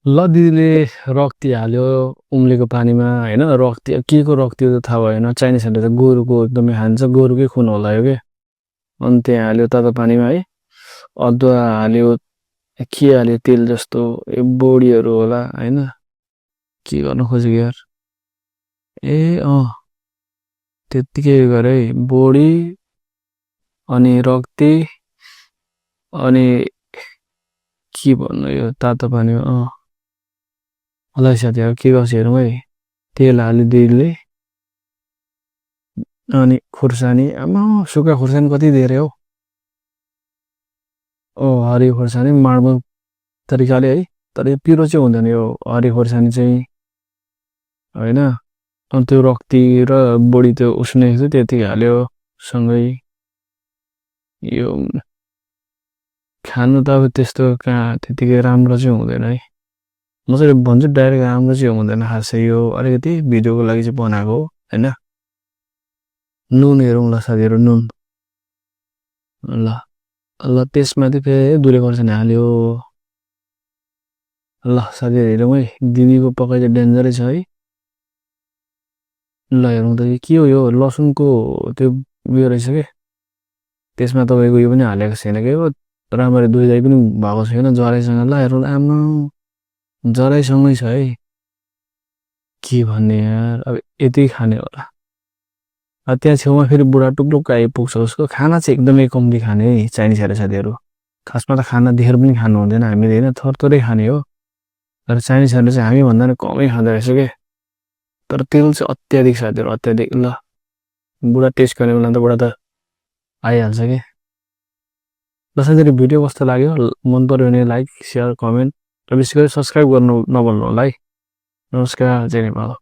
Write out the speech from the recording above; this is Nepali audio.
ल दिदीले रक्ती हाल्यो उम्लेको पानीमा होइन रक्ती के को रक्ती हो त थाहा भएन चाइनिजहरूले त गोरुको एकदमै खान्छ गोरुकै खुन होला यो के अनि त्यहाँ हाल्यो तातो पानीमा है अदुवा हाल्यो के हाल्यो तेल जस्तो बोडीहरू होला होइन के गर्नु खोजेको यार ए त्यत्तिकै गरे है बोडी अनि रक्ती अनि के भन्नु यो तातो पानीमा मलाई साथीहरू के गर्छ हेरौँ है तेल हाल्यो दिदीले अनि खुर्सानी आमा सुक्खा खुर्सानी कति धेरै हौ हरियो खुर्सानी माडमल तरिकाले है तर यो पिरो चाहिँ हुँदैन यो हरियो खुर्सानी चाहिँ होइन अनि त्यो रक्ती र बोडी त्यो उस्नेको थियो त्यति हाल्यो सँगै यो खानु त अब त्यस्तो कहाँ त्यतिकै राम्रो चाहिँ हुँदैन है म चाहिँ भन्छु डाइरेक्ट राम्रो चाहिँ हुँदैन खासै यो अलिकति भिडियोको लागि चाहिँ बनाएको हो होइन नुन हेरौँ ल साथीहरू नुन ल ल त्यसमाथि फेरि दुले खोर्सानी हाल्यो ल साथीहरू हेरौँ है दिदीको पकाइ चाहिँ डेन्जरै छ है ल हेरौँ त के हो यो लसुनको त्यो उयो रहेछ के त्यसमा तपाईँको यो पनि हालेको छैन के हो राम्ररी धोइधाइ पनि भएको छैन जराइसँग ल हेरौँ आमा जराइसँगै छ है के भन्ने यार अब यति खाने होला त्यहाँ छेउमा फेरि बुढा टुक्लुक्क आइपुग्छ उसको खाना चाहिँ एकदमै कम्ती खाने है चाइनिजहरू साथीहरू खासमा त खाना देखेर पनि खानु हुँदैन हामीले होइन थोरै खाने हो तर चाइनिजहरूले चाहिँ हामीभन्दा नि कमै खाँदो रहेछ के तर तेल चाहिँ अत्याधिक साथीहरू अत्याधिक ल बुढा टेस्ट गर्ने बेला त बुढा त आइहाल्छ कि ल साथीहरू भिडियो कस्तो लाग्यो मन पर्यो भने लाइक सेयर कमेन्ट र विशेष गरी सब्सक्राइब गर्नु नभुल्नु होला है नमस्कार जय नेपाल